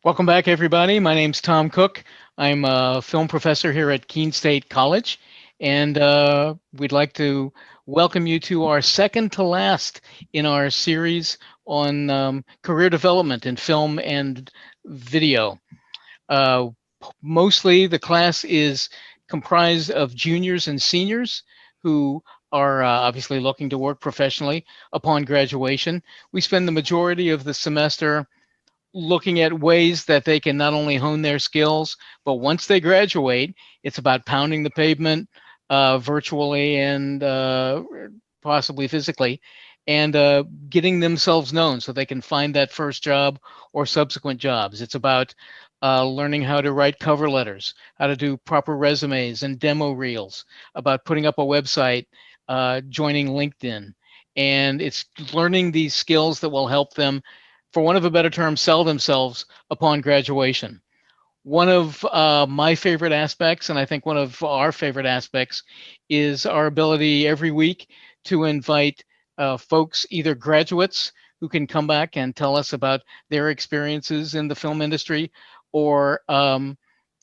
Welcome back, everybody. My name's Tom Cook. I'm a film professor here at Keene State College, and we'd like to welcome you to our second to last in our series on career development in film and video. Uh, Mostly, the class is comprised of juniors and seniors who are obviously looking to work professionally upon graduation. We spend the majority of the semester looking at ways that they can not only hone their skills, but once they graduate, it's about pounding the pavement virtually and possibly physically, and getting themselves known so they can find that first job or subsequent jobs. It's about learning how to write cover letters, how to do proper resumes and demo reels, about putting up a website, joining LinkedIn. And it's learning these skills that will help them, for want of a better term, sell themselves upon graduation. One of my favorite aspects, and I think one of our favorite aspects, is our ability every week to invite folks, either graduates who can come back and tell us about their experiences in the film industry, or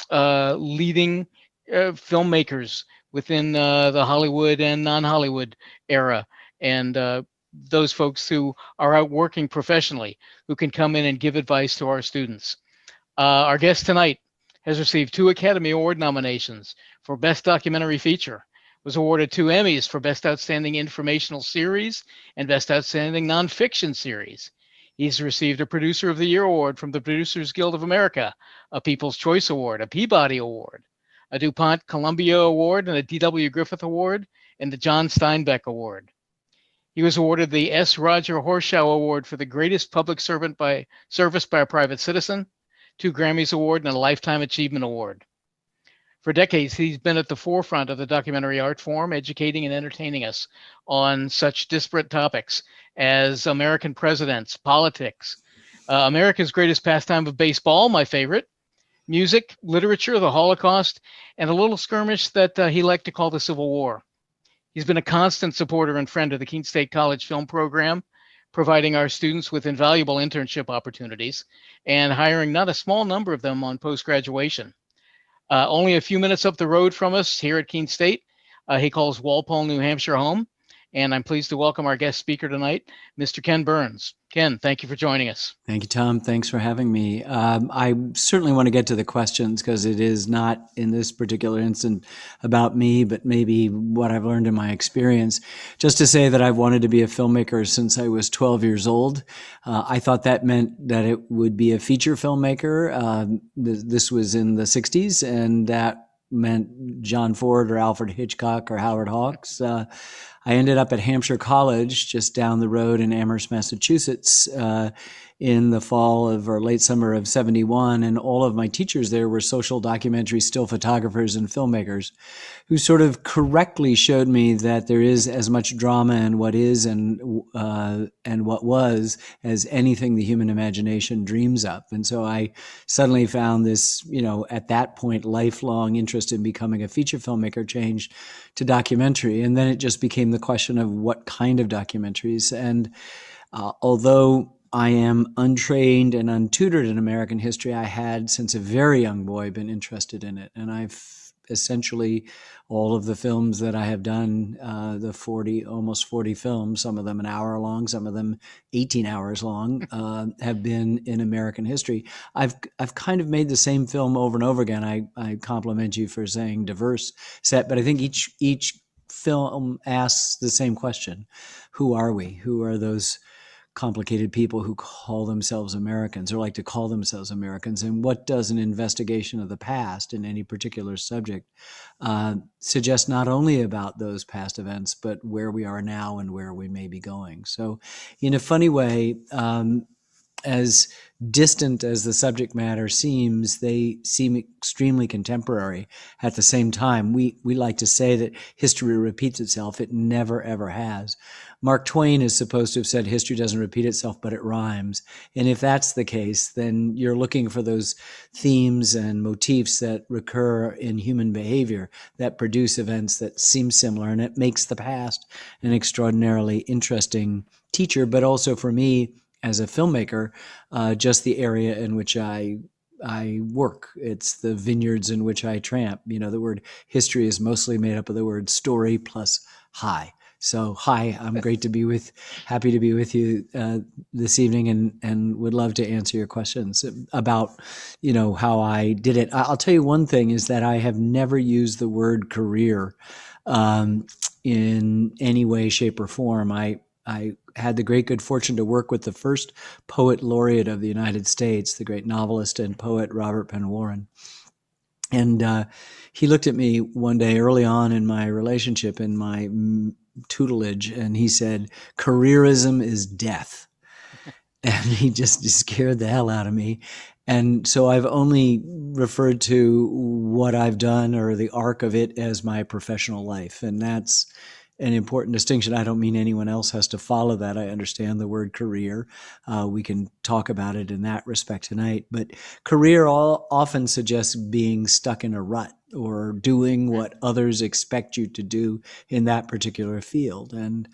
leading filmmakers within the Hollywood and non-Hollywood era, and those folks who are out working professionally, who can come in and give advice to our students. Our guest tonight has received 2 Academy Award nominations for Best Documentary Feature, was awarded 2 Emmys for Best Outstanding Informational Series and Best Outstanding Nonfiction Series. He's received a Producer of the Year award from the Producers Guild of America, a People's Choice Award, a Peabody Award, a DuPont Columbia Award, and a D.W. Griffith Award, and the John Steinbeck Award. He was awarded the S. Roger Horshaw Award for the greatest public servant by service by a private citizen, 2 Grammys Award, and a Lifetime Achievement Award. For decades, he's been at the forefront of the documentary art form, educating and entertaining us on such disparate topics as American presidents, politics, America's greatest pastime of baseball, my favorite, music, literature, the Holocaust, and a little skirmish that he liked to call the Civil War. He's been a constant supporter and friend of the Keene State College film program, providing our students with invaluable internship opportunities and hiring not a small number of them on post graduation. Only a few minutes up the road from us here at Keene State, he calls Walpole, New Hampshire home. And I'm pleased to welcome our guest speaker tonight, Mr. Ken Burns. Ken, thank you for joining us. Thank you, Tom. Thanks for having me. I certainly want to get to the questions because it is not in this particular instance about me, but maybe what I've learned in my experience. Just to say that I've wanted to be a filmmaker since I was 12 years old. I thought that meant that it would be a feature filmmaker. This was in the 60s, and that meant John Ford or Alfred Hitchcock or Howard Hawks. I ended up at Hampshire College, just down the road in Amherst, Massachusetts, in the fall of or late summer of '71. And all of my teachers there were social documentary still photographers and filmmakers who sort of correctly showed me that there is as much drama in what is and what was as anything the human imagination dreams up. And so I suddenly found this, at that point, lifelong interest in becoming a feature filmmaker changed to documentary. And then it just became the question of what kind of documentaries. And although I am untrained and untutored in American history, I had, since a very young boy, been interested in it. And I've essentially, all of the films that I have done, almost 40 films, some of them an hour long, some of them 18 hours long, have been in American history. I've kind of made the same film over and over again. I compliment you for saying diverse set, but I think each film asks the same question: who are we? Who are those complicated people who call themselves Americans or like to call themselves Americans? And what does an investigation of the past in any particular subject suggest, not only about those past events, but where we are now and where we may be going? So in a funny way, as distant as the subject matter seems, they seem extremely contemporary at the same time. We like to say that history repeats itself. It never, ever has. Mark Twain is supposed to have said history doesn't repeat itself, but it rhymes. And if that's the case, then you're looking for those themes and motifs that recur in human behavior that produce events that seem similar. And it makes the past an extraordinarily interesting teacher, but also for me, as a filmmaker, just the area in which I work. It's the vineyards in which I tramp. You know, the word history is mostly made up of the word story plus hi. So hi, I'm happy to be with you this evening, and would love to answer your questions about, you know, how I did it. I'll tell you one thing is that I have never used the word career um, in any way, shape, or form. I had the great good fortune to work with the first poet laureate of the United States, the great novelist and poet Robert Penn Warren. And he looked at me one day early on in my relationship, in my tutelage, and he said, "Careerism is death." And he just scared the hell out of me. And so I've only referred to what I've done or the arc of it as my professional life. And that's an important distinction. I don't mean anyone else has to follow that. I understand the word career. We can talk about it in that respect tonight. But career often suggests being stuck in a rut or doing what others expect you to do in that particular field. And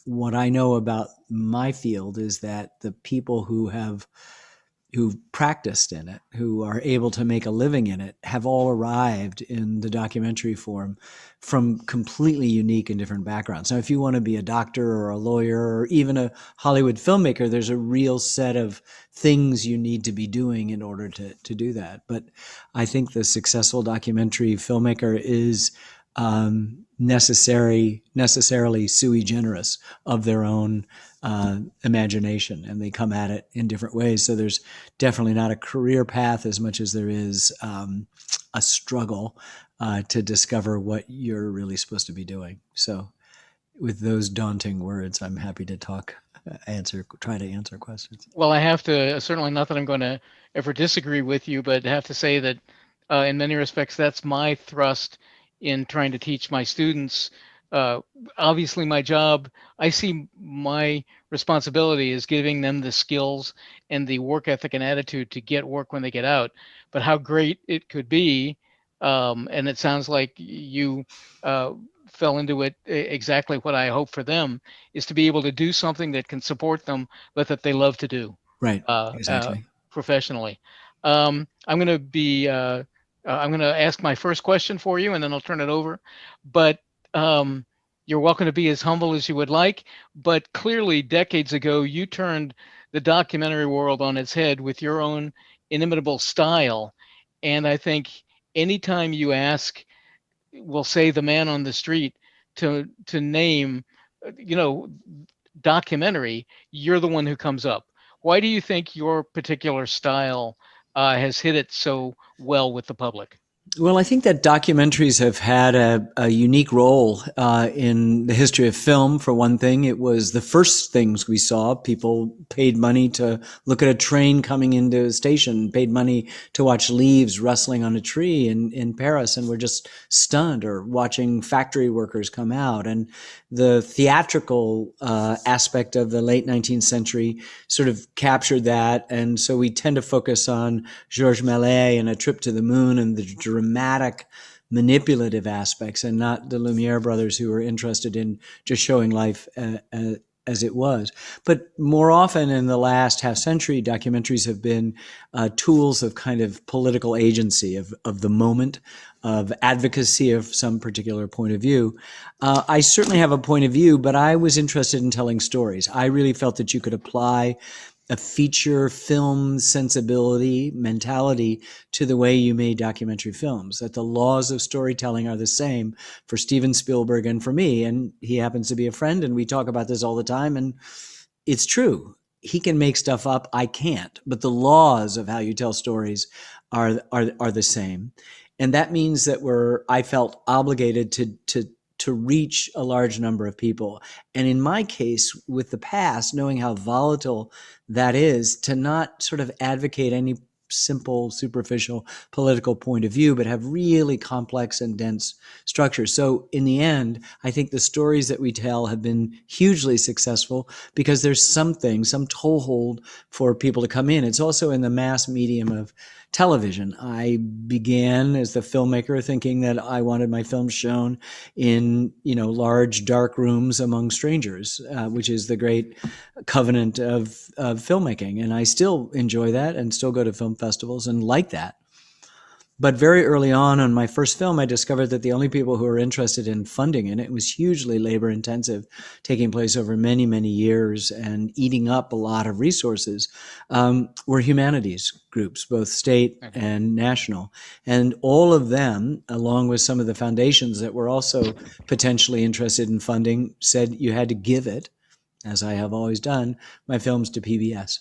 what I know about my field is that the people who've practiced in it, who are able to make a living in it, have all arrived in the documentary form from completely unique and different backgrounds. Now, if you want to be a doctor or a lawyer or even a Hollywood filmmaker, there's a real set of things you need to be doing in order to do that. But I think the successful documentary filmmaker is necessarily sui generis of their own imagination, and they come at it in different ways. So there's definitely not a career path as much as there is a struggle to discover what you're really supposed to be doing. So with those daunting words, I'm happy to try to answer questions. Well, I have to certainly, not that I'm going to ever disagree with you, but have to say that in many respects, that's my thrust in trying to teach my students. Uh, Obviously, my job, I see my responsibility is giving them the skills and the work ethic and attitude to get work when they get out. But how great it could be, and it sounds like you uh, fell into it exactly what I hope for them, is to be able to do something that can support them but that they love to do Right, uh, uh, exactly. professionally. I'm going to ask my first question for you, and then I'll turn it over. But um, you're welcome to be as humble as you would like. But clearly, decades ago, you turned the documentary world on its head with your own inimitable style. And I think anytime you ask, we'll say, the man on the street to name, you know, documentary, you're the one who comes up. Why do you think your particular style has hit it so well with the public? Well, I think that documentaries have had a unique role in the history of film. For one thing, it was the first things we saw. People paid money to look at a train coming into a station, paid money to watch leaves rustling on a tree in Paris, and were just stunned, or watching factory workers come out. And the theatrical aspect of the late 19th century sort of captured that. And so we tend to focus on Georges Méliès and A Trip to the Moon and the dramatic, manipulative aspects, and not the Lumiere brothers, who were interested in just showing life as it was. But more often in the last half century, documentaries have been tools of kind of political agency, of the moment, of advocacy of some particular point of view. I certainly have a point of view, but I was interested in telling stories. I really felt that you could apply a feature film sensibility, mentality to the way you made documentary films, that the laws of storytelling are the same for Steven Spielberg and for me. And he happens to be a friend, and we talk about this all the time. And it's true. He can make stuff up. I can't. But the laws of how you tell stories are the same. And that means that I felt obligated to reach a large number of people. And in my case, with the past, knowing how volatile that is, to not sort of advocate any simple, superficial political point of view, but have really complex and dense structures. So in the end, I think the stories that we tell have been hugely successful because there's some toehold for people to come in. It's also in the mass medium of television. I began as the filmmaker thinking that I wanted my films shown in, large dark rooms among strangers, which is the great covenant of filmmaking. And I still enjoy that and still go to film festivals and like that. But very early on my first film, I discovered that the only people who were interested in funding it was hugely labor intensive, taking place over many, many years and eating up a lot of resources, were humanities groups, both state Mhm. and national. And all of them, along with some of the foundations that were also potentially interested in funding, said you had to give it, as I have always done, my films to PBS.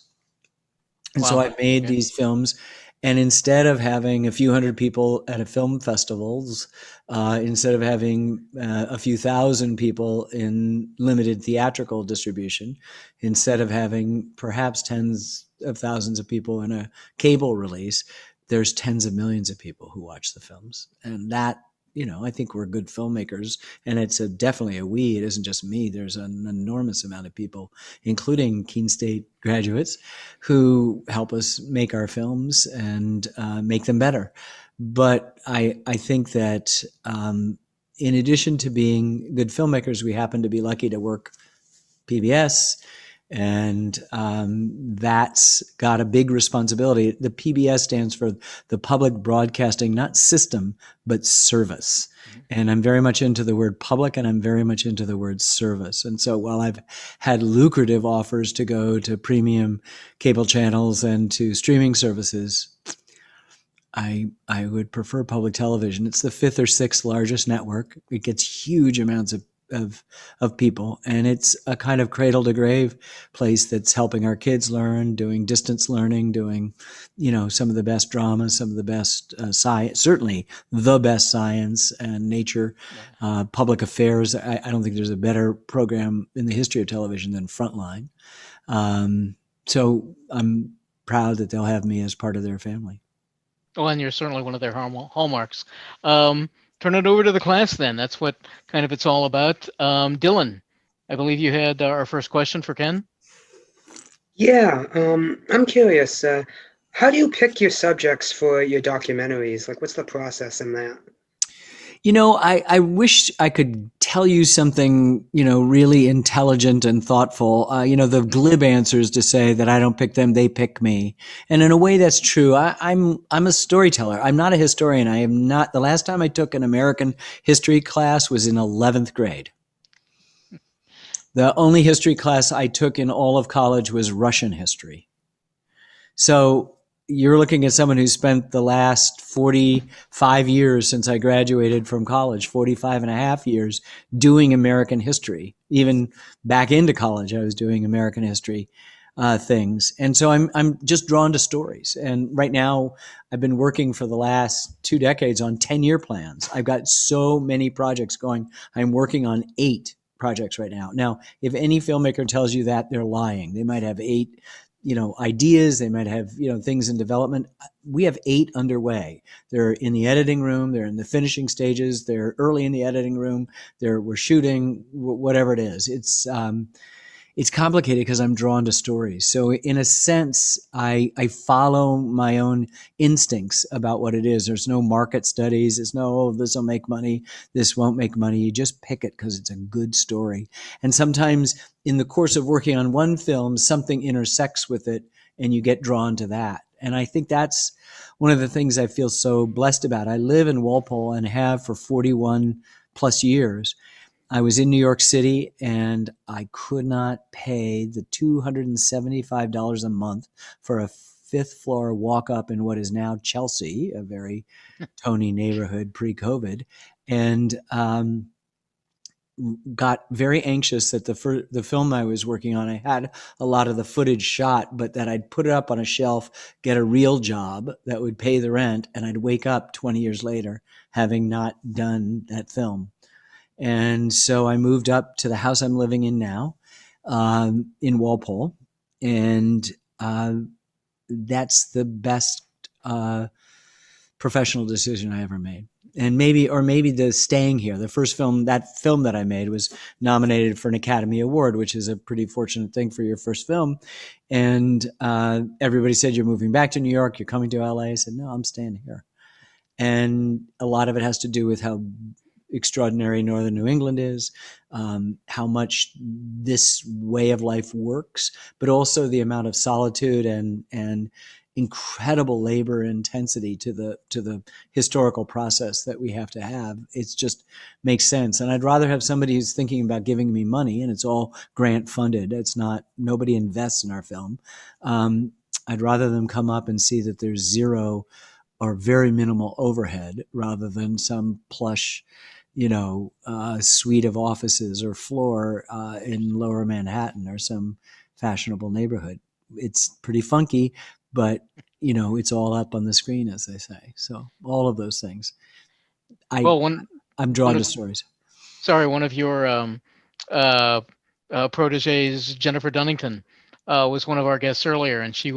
And so Wow. I made Okay. these films. And instead of having a few hundred people at a film festivals, instead of having a few thousand people in limited theatrical distribution, instead of having perhaps tens of thousands of people in a cable release, there's tens of millions of people who watch the films. And that, I think we're good filmmakers. And it's definitely a we. It isn't just me. There's an enormous amount of people, including Keene State graduates, who help us make our films and make them better. But I think that in addition to being good filmmakers, we happen to be lucky to work PBS, and that's got a big responsibility. The PBS stands for the Public Broadcasting, not system, but service. Mhm. And I'm very much into the word public, and I'm very much into the word service. And so while I've had lucrative offers to go to premium cable channels and to streaming services, I would prefer public television. It's the fifth or sixth largest network. It gets huge amounts of, of people, and it's a kind of cradle to grave place that's helping our kids learn, doing distance learning, doing, some of the best drama, some of the best science, certainly the best science and nature, Wow. public affairs. I don't think there's a better program in the history of television than Frontline. So I'm proud that they'll have me as part of their family. Oh, and you're certainly one of their hallmarks. Um, Turn it over to the class then. That's what kind of it's all about. Dylan, I believe you had our first question for Ken. Yeah, I'm curious. How do you pick your subjects for your documentaries? Like, what's the process in that? I wish I could tell you something, really intelligent and thoughtful. The glib answer is to say that I don't pick them, they pick me. And in a way, that's true. I'm a storyteller. I'm not a historian. I am not. The last time I took an American history class was in 11th grade. The only history class I took in all of college was Russian history. So you're looking at someone who spent the last 45 years since I graduated from college, 45 and a half years doing American history. Even back into college, I was doing American history things. And so I'm just drawn to stories. And right now, I've been working for the last 2 decades on 10-year plans. I've got so many projects going. I'm working on 8 projects right now. Now, if any filmmaker tells you that, they're lying. They might have 8 ideas, they might have things in development. We have 8 underway. They're in the editing room, they're in the finishing stages, they're early in the editing room, we're shooting, whatever it is. It's complicated because I'm drawn to stories. So in a sense, I follow my own instincts about what it is. There's no market studies. There's no, oh, this will make money, this won't make money. You just pick it because it's a good story. And sometimes in the course of working on one film, something intersects with it and you get drawn to that. And I think that's one of the things I feel so blessed about. I live in Walpole and have for 41 plus years. I was in New York City and I could not pay the $275 a month for a fifth floor walk up in what is now Chelsea, a very Tony neighborhood pre COVID. And got very anxious that the film I was working on, I had a lot of the footage shot, but that I'd put it up on a shelf, get a real job that would pay the rent, and I'd wake up 20 years later having not done that film. And so I moved up to the house I'm living in now, in Walpole, and that's the best professional decision I ever made. and maybe the staying here. The first film that I made was nominated for an Academy Award, which is a pretty fortunate thing for your first film. And everybody said, you're moving back to New York, you're coming to LA. I said, no, I'm staying here. And a lot of it has to do with how extraordinary northern New England is, how much this way of life works, but also the amount of solitude and incredible labor intensity to the historical process that we have to have. It's just makes sense. And I'd rather have somebody who's thinking about giving me money, and it's all grant funded. It's not, nobody invests in our film. I'd rather them come up and see that there's zero or very minimal overhead rather than some plush, suite of offices or floor in lower Manhattan or some fashionable neighborhood. It's pretty funky, but it's all up on the screen, as they say. So all of those things. Well, one I'm one drawn to of stories. one of your uh, proteges, Jennifer Dunnington, was one of our guests earlier, and she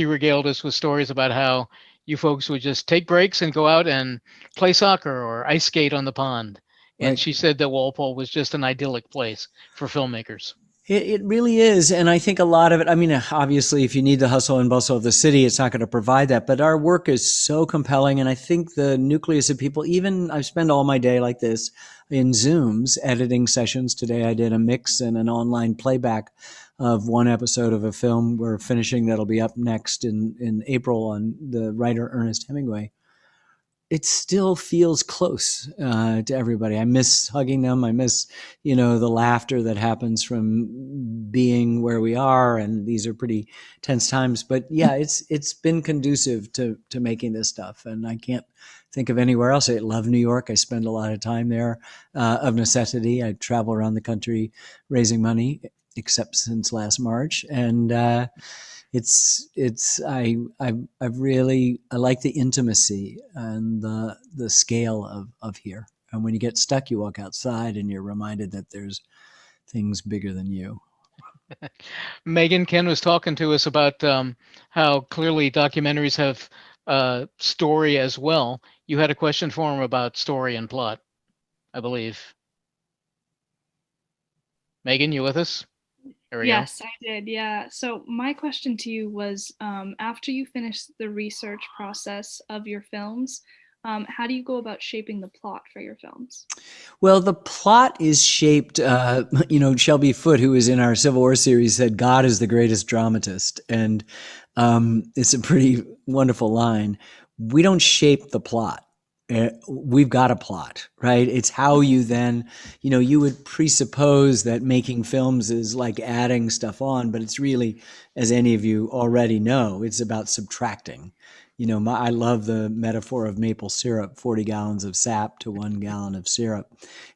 regaled us with stories about how you folks would just take breaks and go out and play soccer or ice skate on the pond. And Right. she said that Walpole was just an idyllic place for filmmakers. It really is. And I think a lot of it, I mean, obviously, if you need the hustle and bustle of the city, it's not going to provide that. But our work is so compelling. And I think the nucleus of people, even I spend all my day like this in Zooms, editing sessions. Today I did a mix and an online playback of one episode of a film we're finishing that'll be up next in April on the writer Ernest Hemingway. It still feels close to everybody. I miss hugging them. I miss, the laughter that happens from being where we are. And these are pretty tense times. But yeah, it's been conducive to making this stuff. And I can't think of anywhere else. I love New York. I spend a lot of time there of necessity. I travel around the country raising money, except since last March. And I like the intimacy and the scale of here. And when you get stuck, you walk outside and you're reminded that there's things bigger than you. Megan, Ken was talking to us about how clearly documentaries have story as well. You had a question for him about story and plot, I believe. Megan, you with us? There we go. Yes, I did. Yeah. So my question to you was, after you finish the research process of your films, how do you go about shaping the plot for your films? Well, the plot is shaped, Shelby Foote, who was in our Civil War series, said, God is the greatest dramatist. And it's a pretty wonderful line. We don't shape the plot. We've got a plot, right? It's how you then, you would presuppose that making films is like adding stuff on, but it's really, as any of you already know, it's about subtracting. I love the metaphor of maple syrup, 40 gallons of sap to 1 gallon of syrup.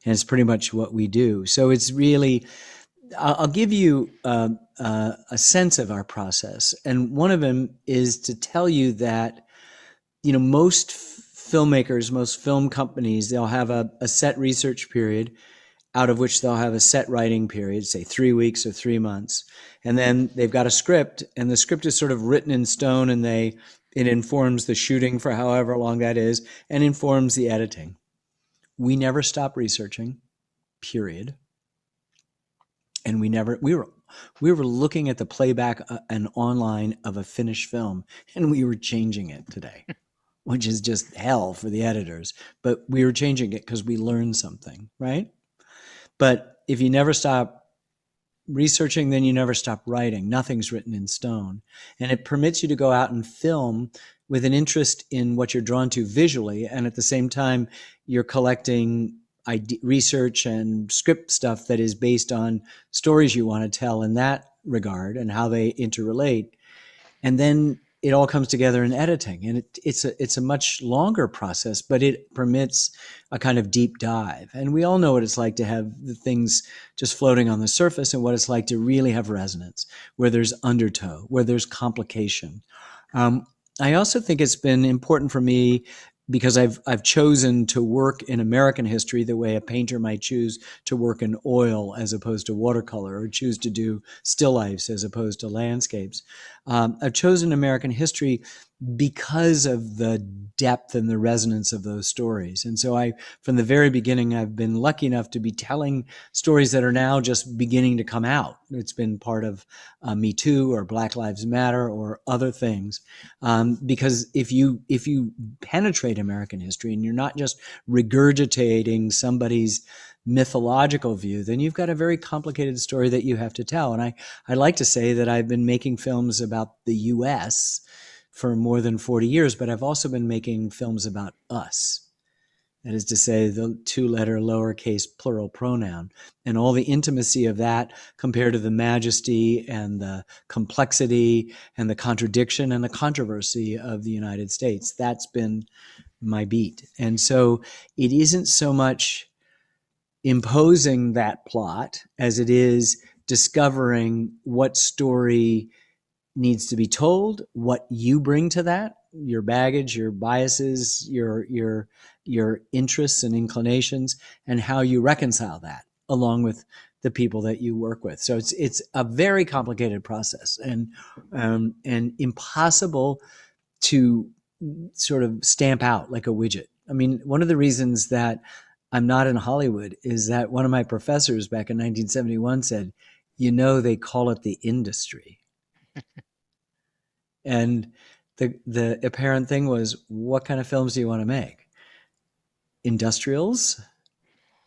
And it's pretty much what we do. So it's really, I'll give you a sense of our process. And one of them is to tell you that, most filmmakers, most film companies, they'll have a set research period out of which they'll have a set writing period, say 3 weeks or 3 months. And then they've got a script, and the script is sort of written in stone, and it informs the shooting for however long that is, and informs the editing. We never stop researching, period. And we were looking at the playback and online of a finished film, and we were changing it today, which is just hell for the editors. But we were changing it because we learned something, right? But if you never stop researching, then you never stop writing. Nothing's written in stone. And it permits you to go out and film with an interest in what you're drawn to visually. And at the same time, you're collecting research and script stuff that is based on stories you want to tell in that regard and how they interrelate. And then it all comes together in editing, and it's a much longer process, but it permits a kind of deep dive. And we all know what it's like to have the things just floating on the surface, and what it's like to really have resonance, where there's undertow, where there's complication. I also think it's been important for me because I've chosen to work in American history the way a painter might choose to work in oil as opposed to watercolor, or choose to do still lifes as opposed to landscapes. I've chosen American history because of the depth and the resonance of those stories. And so from the very beginning, I've been lucky enough to be telling stories that are now just beginning to come out. It's been part of Me Too or Black Lives Matter or other things. Because if you penetrate American history and you're not just regurgitating somebody's mythological view, then you've got a very complicated story that you have to tell. And I like to say that I've been making films about the U.S. for more than 40 years, but I've also been making films about us. That is to say, the two-letter lowercase plural pronoun and all the intimacy of that compared to the majesty and the complexity and the contradiction and the controversy of the United States. That's been my beat. And so it isn't so much imposing that plot as it is discovering what story needs to be told, what you bring to that, your baggage, your biases, your interests and inclinations, and how you reconcile that along with the people that you work with. So it's a very complicated process and impossible to sort of stamp out like a widget. I mean, one of the reasons that I'm not in Hollywood is that one of my professors back in 1971 said, they call it the industry. And the apparent thing was, what kind of films do you want to make? Industrials,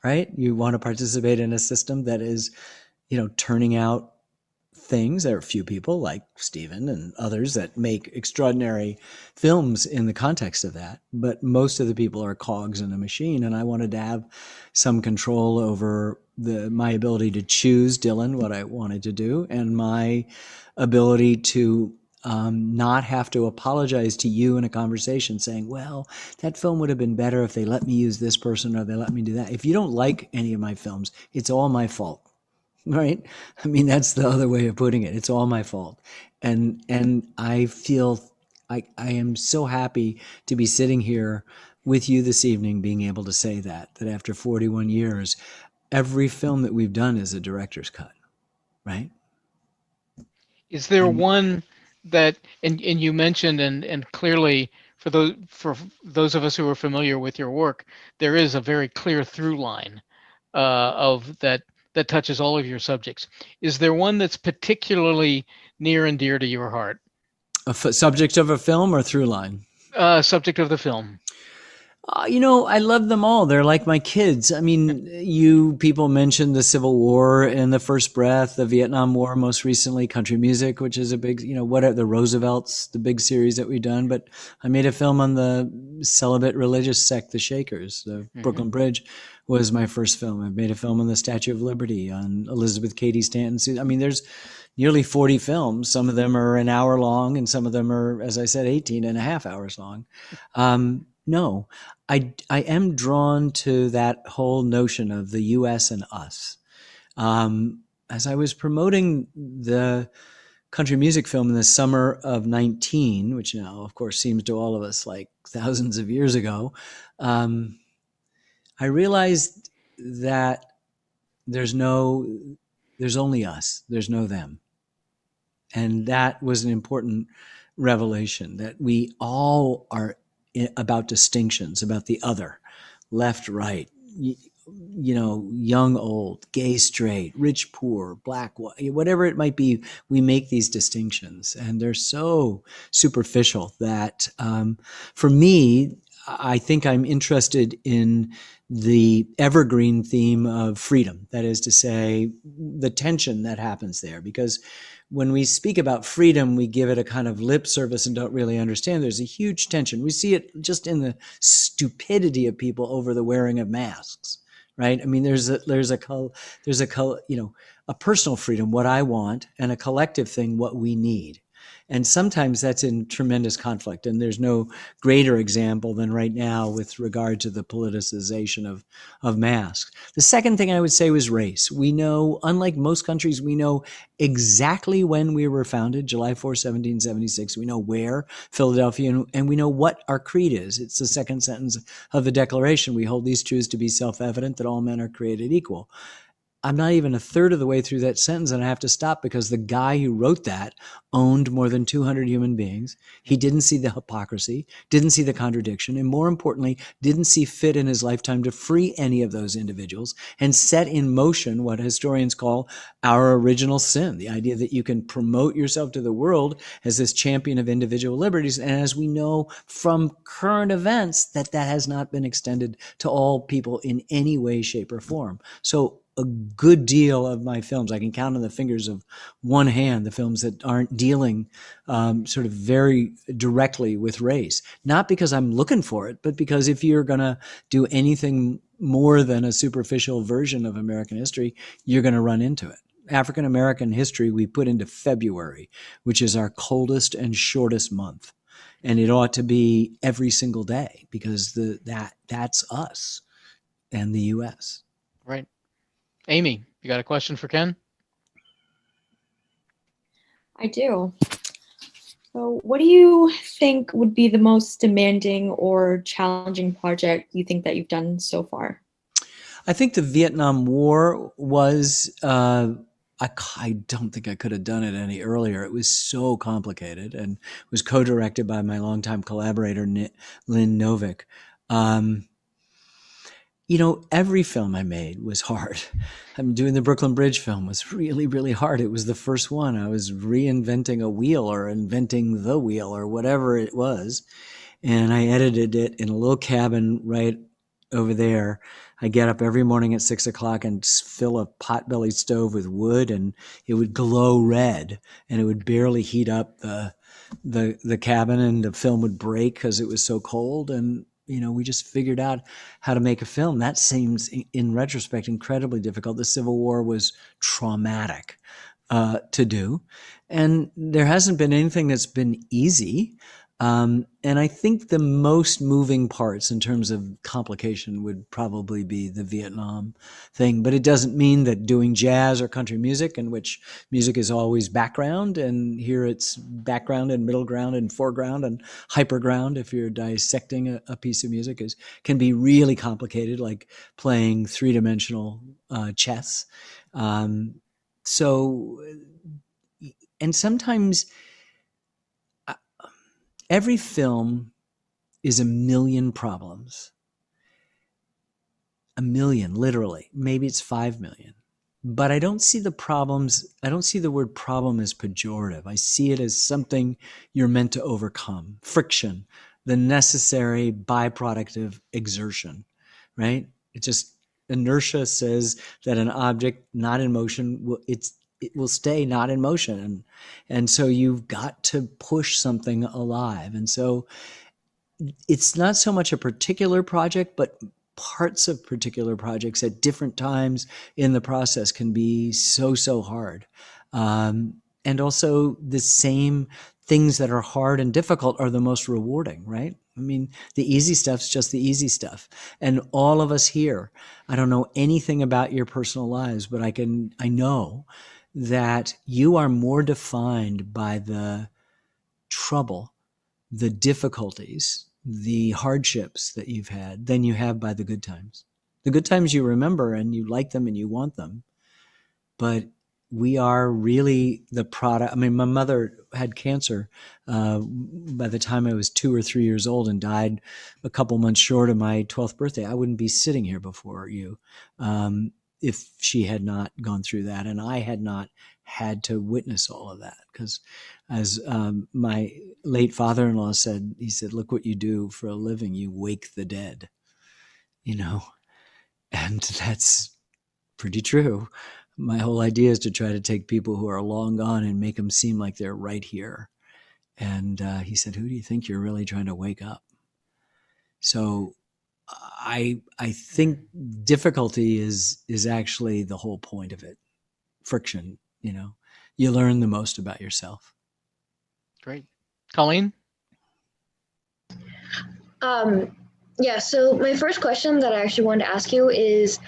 right? You want to participate in a system that is, turning out things. There are a few people like Steven and others that make extraordinary films in the context of that, but most of the people are cogs in a machine. And I wanted to have some control over my ability to choose, Dylan, what I wanted to do, and my ability to not have to apologize to you in a conversation saying, well, that film would have been better if they let me use this person or they let me do that. If you don't like any of my films, it's all my fault. Right? I mean, that's the other way of putting it. It's all my fault. And I feel I am so happy to be sitting here with you this evening, being able to say that after 41 years, every film that we've done is a director's cut, right? Is there one that, and you mentioned, and clearly for those of us who are familiar with your work, there is a very clear through line of that touches all of your subjects. Is there one that's particularly near and dear to your heart? Subject of a film or through line? Subject of the film. I love them all. They're like my kids. I mean, you people mentioned the Civil War and the First Breath, the Vietnam War, most recently, country music, which is a big, the Roosevelts, the big series that we've done. But I made a film on the celibate religious sect, the Shakers. The Brooklyn Bridge was my first film. I made a film on the Statue of Liberty, on Elizabeth Cady Stanton. I mean, there's nearly 40 films. Some of them are an hour long and some of them are, as I said, 18 and a half hours long. No, I am drawn to that whole notion of the U.S. and us. As I was promoting the country music film in the summer of 19, which now, of course, seems to all of us like thousands of years ago, I realized that there's only us. There's no them. And that was an important revelation, that we all are about distinctions, about the other, left, right, young, old, gay, straight, rich, poor, black, white, whatever it might be. We make these distinctions, and they're so superficial that for me, I think I'm interested in the evergreen theme of freedom. That is to say, the tension that happens there, because when we speak about freedom, we give it a kind of lip service and don't really understand. There's a huge tension. We see it just in the stupidity of people over the wearing of masks, right? I mean, there's a personal freedom, what I want, and a collective thing, what we need. And sometimes that's in tremendous conflict. And there's no greater example than right now with regard to the politicization of masks. The second thing I would say was race. We know, unlike most countries, we know exactly when we were founded, July 4, 1776. We know where, Philadelphia, and we know what our creed is. It's the second sentence of the Declaration. We hold these truths to be self-evident, that all men are created equal. I'm not even a third of the way through that sentence, and I have to stop because the guy who wrote that owned more than 200 human beings. He didn't see the hypocrisy, didn't see the contradiction, and more importantly, didn't see fit in his lifetime to free any of those individuals and set in motion what historians call our original sin, the idea that you can promote yourself to the world as this champion of individual liberties. And as we know from current events, that has not been extended to all people in any way, shape, or form. So a good deal of my films, I can count on the fingers of one hand, the films that aren't dealing sort of very directly with race. Not because I'm looking for it, but because if you're going to do anything more than a superficial version of American history, you're going to run into it. African American history we put into February, which is our coldest and shortest month. And it ought to be every single day because that's us and the U.S. Right. Amy, you got a question for Ken? I do. So what do you think would be the most demanding or challenging project you think that you've done so far? I think the Vietnam War was, I don't think I could have done it any earlier. It was so complicated and was co-directed by my longtime collaborator, Lynn Novick. Every film I made was hard. Doing the Brooklyn Bridge film was really, really hard. It was the first one. I was reinventing a wheel or inventing the wheel or whatever it was. And I edited it in a little cabin right over there. I get up every morning at 6 o'clock and fill a potbelly stove with wood, and it would glow red, and it would barely heat up the cabin, and the film would break because it was so cold. And we just figured out how to make a film. That seems, in retrospect, incredibly difficult. The Civil War was traumatic to do, and there hasn't been anything that's been easy. And I think the most moving parts in terms of complication would probably be the Vietnam thing. But it doesn't mean that doing jazz or country music, in which music is always background, and here it's background and middle ground and foreground and hyperground, if you're dissecting a piece of music, can be really complicated, like playing three-dimensional chess. And sometimes every film is a million problems. A million, literally. Maybe it's 5 million. But I don't see the problems, I don't see the word problem as pejorative. I see it as something you're meant to overcome. Friction, the necessary byproduct of exertion, right? It just, inertia says that an object not in motion, it will stay not in motion. And so you've got to push something alive. And so it's not so much a particular project, but parts of particular projects at different times in the process can be so hard. And also the same things that are hard and difficult are the most rewarding, right? I mean, the easy stuff's just the easy stuff. And all of us here, I don't know anything about your personal lives, but I know that you are more defined by the trouble, the difficulties, the hardships that you've had than you have by the good times. The good times you remember and you like them and you want them, but we are really the product. I mean, my mother had cancer by the time I was 2 or 3 years old and died a couple months short of my 12th birthday. I wouldn't be sitting here before you if she had not gone through that, and I had not had to witness all of that. Because as my late father-in-law said, he said, "Look what you do for a living. You wake the dead," and that's pretty true. My whole idea is to try to take people who are long gone and make them seem like they're right here. And he said, "Who do you think you're really trying to wake up?" So I think difficulty is actually the whole point of it. Friction, you learn the most about yourself. Great. Colleen? Yeah, so my first question that I actually wanted to ask you is,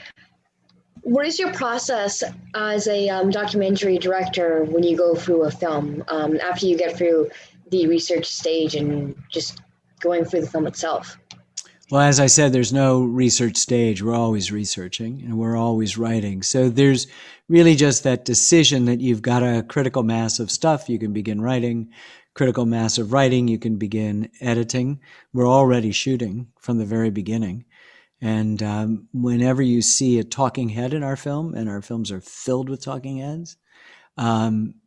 what is your process as a documentary director when you go through a film, after you get through the research stage and just going through the film itself? Well, as I said, there's no research stage. We're always researching and we're always writing. So there's really just that decision that you've got a critical mass of stuff, you can begin writing. Critical mass of writing, you can begin editing. We're already shooting from the very beginning. And whenever you see a talking head in our film, and our films are filled with talking heads,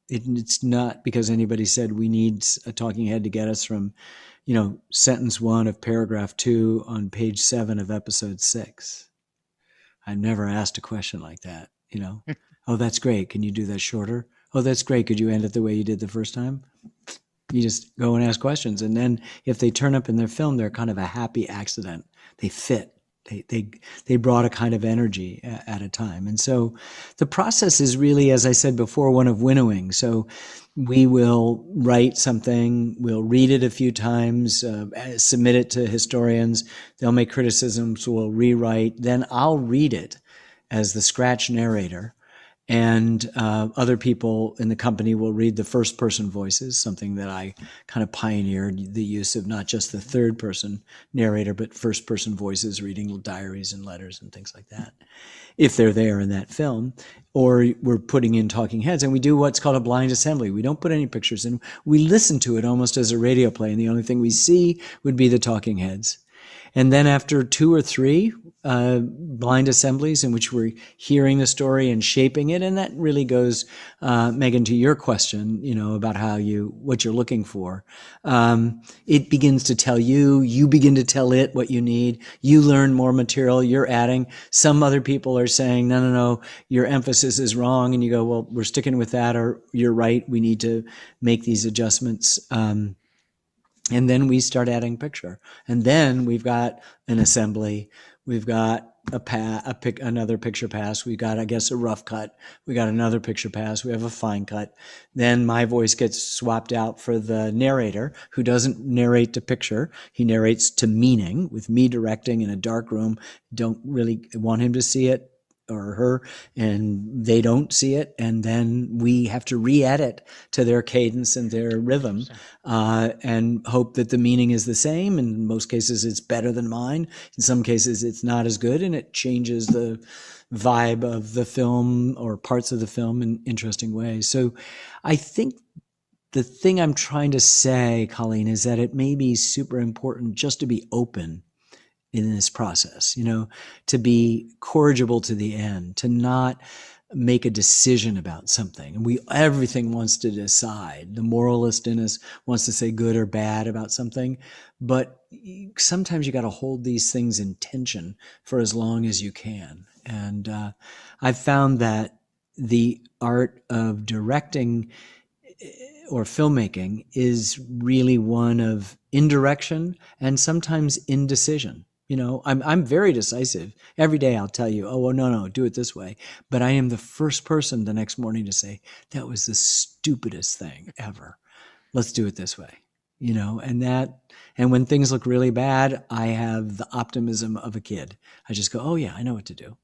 it's not because anybody said we need a talking head to get us from, sentence 1 of paragraph 2 on page 7 of episode 6. I've never asked a question like that, Oh, that's great. Can you do that shorter? Oh, that's great. Could you end it the way you did the first time? You just go and ask questions. And then if they turn up in their film, they're kind of a happy accident. They fit. They brought a kind of energy at a time. And so the process is really, as I said before, one of winnowing. So we will write something, we'll read it a few times, submit it to historians. They'll make criticisms, we'll rewrite. Then I'll read it as the scratch narrator. And other people in the company will read the first person voices, something that I kind of pioneered, the use of not just the third person narrator, but first person voices reading diaries and letters and things like that, if they're there in that film. Or we're putting in talking heads, and we do what's called a blind assembly. We don't put any pictures in. We listen to it almost as a radio play, and the only thing we see would be the talking heads. And then after 2 or 3 blind assemblies in which we're hearing the story and shaping it, and that really goes, Megan, to your question, about what you're looking for. It begins to tell you begin to tell it what you need. You learn more material, you're adding. Some other people are saying, no, your emphasis is wrong. And you go, well, we're sticking with that, or you're right, we need to make these adjustments. And then we start adding picture. And then we've got an assembly. We've got another picture pass. We've got, I guess, a rough cut. We got another picture pass. We have a fine cut. Then my voice gets swapped out for the narrator, who doesn't narrate to picture. He narrates to meaning, with me directing in a dark room. Don't really want him to see it, or her, and they don't see it, and then we have to re-edit to their cadence and their rhythm, and hope that the meaning is the same. In most cases it's better than mine. In some cases it's not as good, and it changes the vibe of the film or parts of the film in interesting ways. So I think the thing I'm trying to say, Colleen, is that it may be super important just to be open in this process, to be corrigible to the end, to not make a decision about something. And everything wants to decide. The moralist in us wants to say good or bad about something, but sometimes you got to hold these things in tension for as long as you can. And I've found that the art of directing or filmmaking is really one of indirection and sometimes indecision. I'm very decisive. Every day I'll tell you, oh, well, no, do it this way. But I am the first person the next morning to say, that was the stupidest thing ever. Let's do it this way. And when things look really bad, I have the optimism of a kid. I just go, oh yeah, I know what to do.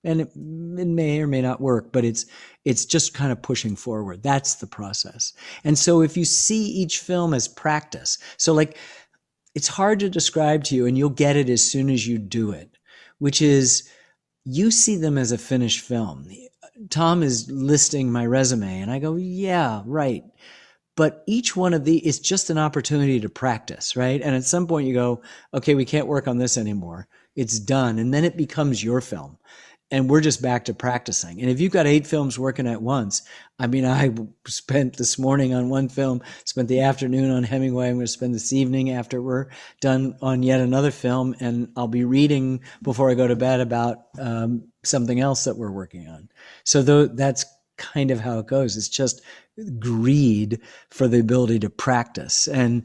And it may or may not work, but it's just kind of pushing forward. That's the process. And so if you see each film as practice, so like, it's hard to describe to you, and you'll get it as soon as you do it, which is you see them as a finished film. Tom is listing my resume, and I go, yeah, right. But each one of these is just an opportunity to practice, right? And at some point you go, okay, we can't work on this anymore. It's done. And then it becomes your film. And we're just back to practicing. And if you've got 8 films working at once, I spent this morning on one film, spent the afternoon on Hemingway. I'm going to spend this evening after we're done on yet another film. And I'll be reading before I go to bed about something else that we're working on. So that's kind of how it goes. It's just greed for the ability to practice. And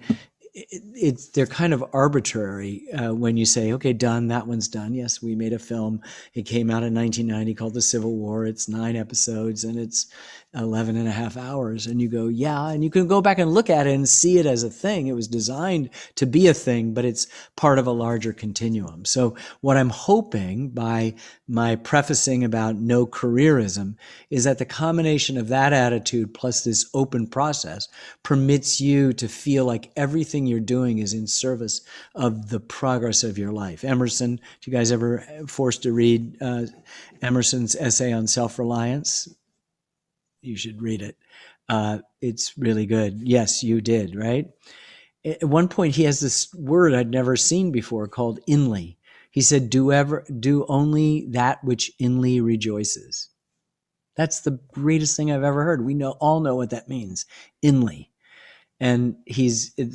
they're kind of arbitrary when you say, okay, done, that one's done. Yes, we made a film. It came out in 1990 called The Civil War. It's 9 episodes and it's 11 and a half hours. And you go, yeah, and you can go back and look at it and see it as a thing. It was designed to be a thing, but it's part of a larger continuum. So what I'm hoping by my prefacing about no careerism is that the combination of that attitude plus this open process permits you to feel like everything you're doing is in service of the progress of your life. Emerson, did you guys ever forced to read Emerson's essay on self-reliance? You should read it. It's really good. Yes, you did, right? At one point, he has this word I'd never seen before called inly. He said, do only that which inly rejoices. That's the greatest thing I've ever heard. We all know what that means, inly. And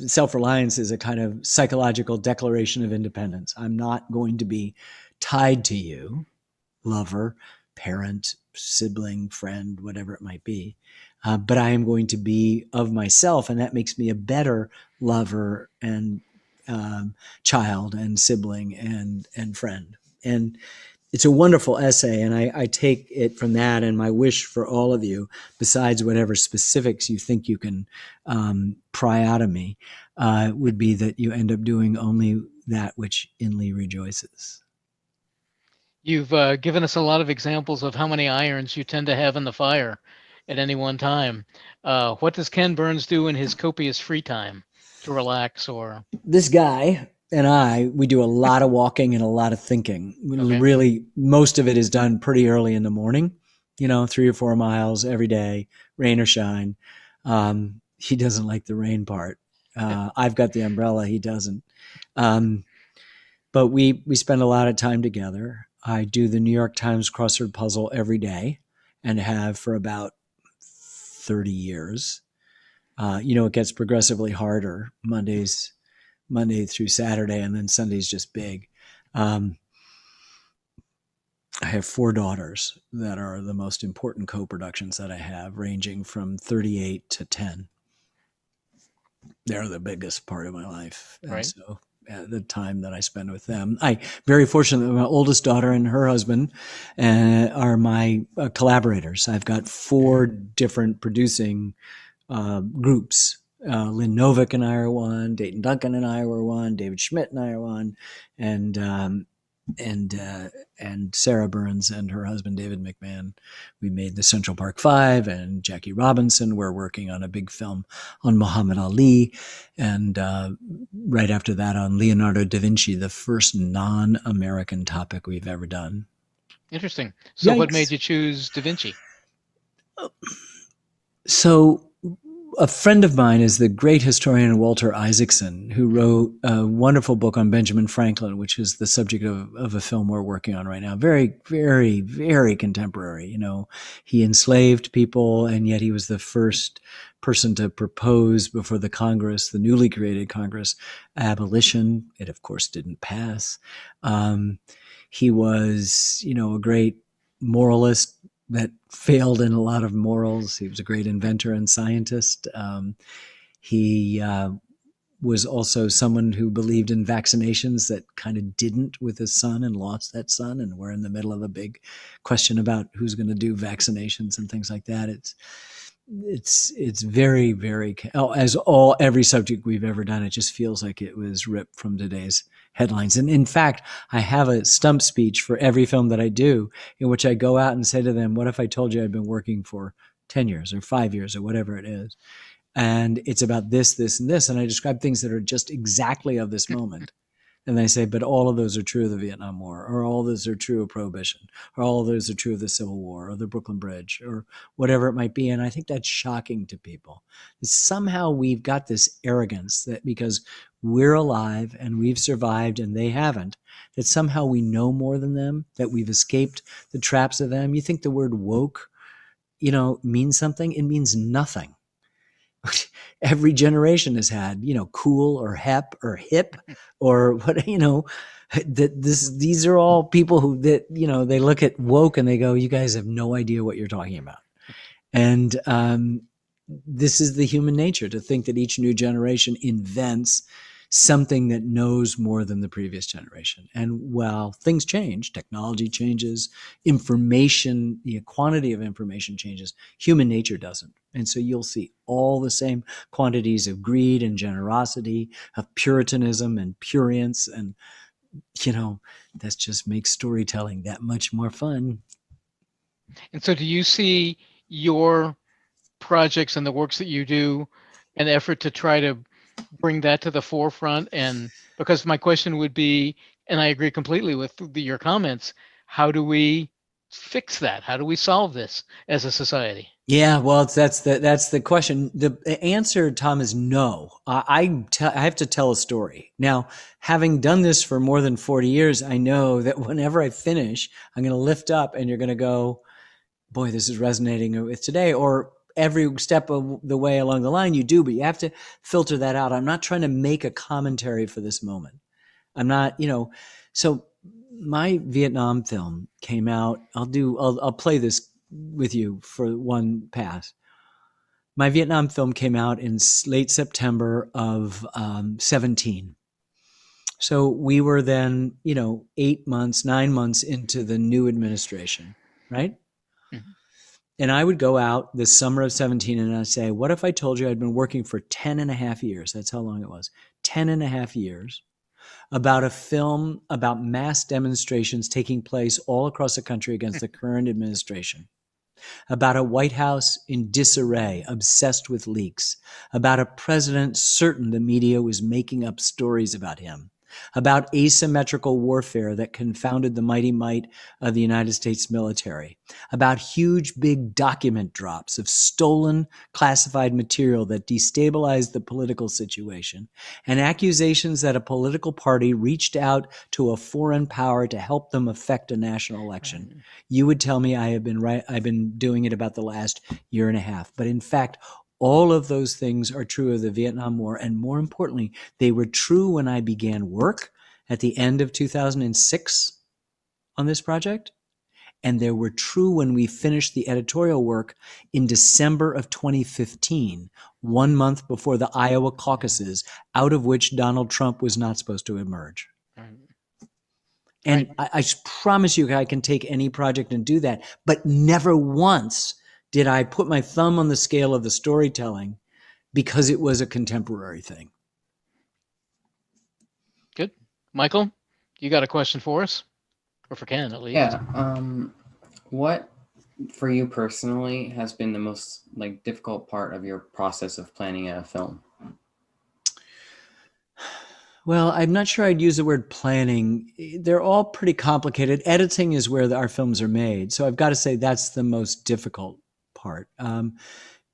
self-reliance is a kind of psychological declaration of independence. I'm not going to be tied to you, lover, parent, sibling, friend, whatever it might be. But I am going to be of myself, and that makes me a better lover and child and sibling and friend. And it's a wonderful essay, and I take it from that. And my wish for all of you, besides whatever specifics you think you can pry out of me, would be that you end up doing only that which inly rejoices. You've given us a lot of examples of how many irons you tend to have in the fire at any one time. What does Ken Burns do in his copious free time to relax or? This guy and we do a lot of walking and a lot of thinking. Okay. Really, most of it is done pretty early in the morning, 3 or 4 miles every day, rain or shine. He doesn't like the rain part. I've got the umbrella. He doesn't. But we spend a lot of time together. I do the New York Times crossword puzzle every day and have for about 30 years. It gets progressively harder Monday through Saturday, and then Sunday's just big. I have 4 daughters that are the most important co-productions that I have, ranging from 38 to 10. They're the biggest part of my life. And Right. so the time that I spend with them, very fortunate that my oldest daughter and her husband are my collaborators. I've got 4 different producing groups. Lynn Novick and I are one, Dayton Duncan and I were one, David Schmidt and I are one, and Sarah Burns and her husband David McMahon. We made the Central Park Five, and Jackie Robinson. We're working on a big film on Muhammad Ali, and right after that on Leonardo da Vinci, the first non-American topic we've ever done. Interesting. So what Yikes. made you choose Da Vinci? So a friend of mine is the great historian Walter Isaacson, who wrote a wonderful book on Benjamin Franklin, which is the subject of a film we're working on right now. Very, very, very contemporary. He enslaved people, and yet he was the first person to propose before the Congress, the newly created Congress, abolition. It, of course, didn't pass. He was, a great moralist that failed in a lot of morals. He was a great inventor and scientist. He was also someone who believed in vaccinations that kind of didn't with his son and lost that son. And we're in the middle of a big question about who's going to do vaccinations and things like that. It's very, very, every subject we've ever done, it just feels like it was ripped from today's headlines. And in fact, I have a stump speech for every film that I do, in which I go out and say to them, what if I told you I'd been working for 10 years or 5 years or whatever it is? And it's about this, this, and this. And I describe things that are just exactly of this moment. And they say, but all of those are true of the Vietnam War, or all of those are true of Prohibition, or all of those are true of the Civil War, or the Brooklyn Bridge, or whatever it might be. And I think that's shocking to people. Somehow we've got this arrogance that because we're alive and we've survived and they haven't, that somehow we know more than them, that we've escaped the traps of them. You think the word woke, means something? It means nothing. Every generation has had, cool or hep or hip or what, these are all people who they look at woke and they go, you guys have no idea what you're talking about. And this is the human nature, to think that each new generation invents something that knows more than the previous generation. And while things change, technology changes, information, the quantity of information changes, human nature doesn't. And so you'll see all the same quantities of greed and generosity, of puritanism and prurience. And, that just makes storytelling that much more fun. And so do you see your projects and the works that you do an effort to try to bring that to the forefront. And because my question would be, and I agree completely with your comments, how do we fix that? How do we solve this as a society? Yeah, well, that's the question. The answer, Tom, is no. I have to tell a story. Now, having done this for more than 40 years, I know that whenever I finish, I'm going to lift up and you're going to go, boy, this is resonating with today. Or every step of the way along the line you do, but you have to filter that out. I'm not trying to make a commentary for this moment. I'm not, so my Vietnam film came out. I'll play this with you for one pass. My Vietnam film came out in late September of 17. So we were then, 8 months, 9 months into the new administration, right? Mm-hmm. And I would go out this summer of 17 and I'd say, what if I told you I'd been working for 10 and a half years? That's how long it was. 10 and a half years about a film about mass demonstrations taking place all across the country against the current administration, about a White House in disarray, obsessed with leaks, about a president certain the media was making up stories about him, about asymmetrical warfare that confounded the mighty might of the United States military, about huge big document drops of stolen classified material that destabilized the political situation, and accusations that a political party reached out to a foreign power to help them affect a national election. You would tell me I've been doing it about the last year and a half. But in fact, all of those things are true of the Vietnam War. And more importantly, they were true when I began work at the end of 2006 on this project. And they were true when we finished the editorial work in December of 2015, 1 month before the Iowa caucuses, out of which Donald Trump was not supposed to emerge. And I promise you I can take any project and do that. But never once did I put my thumb on the scale of the storytelling because it was a contemporary thing. Good. Michael, you got a question for us? Or for Ken, at least. Yeah. What, for you personally, has been the most difficult part of your process of planning a film? Well, I'm not sure I'd use the word planning. They're all pretty complicated. Editing is where our films are made. So I've got to say that's the most difficult part.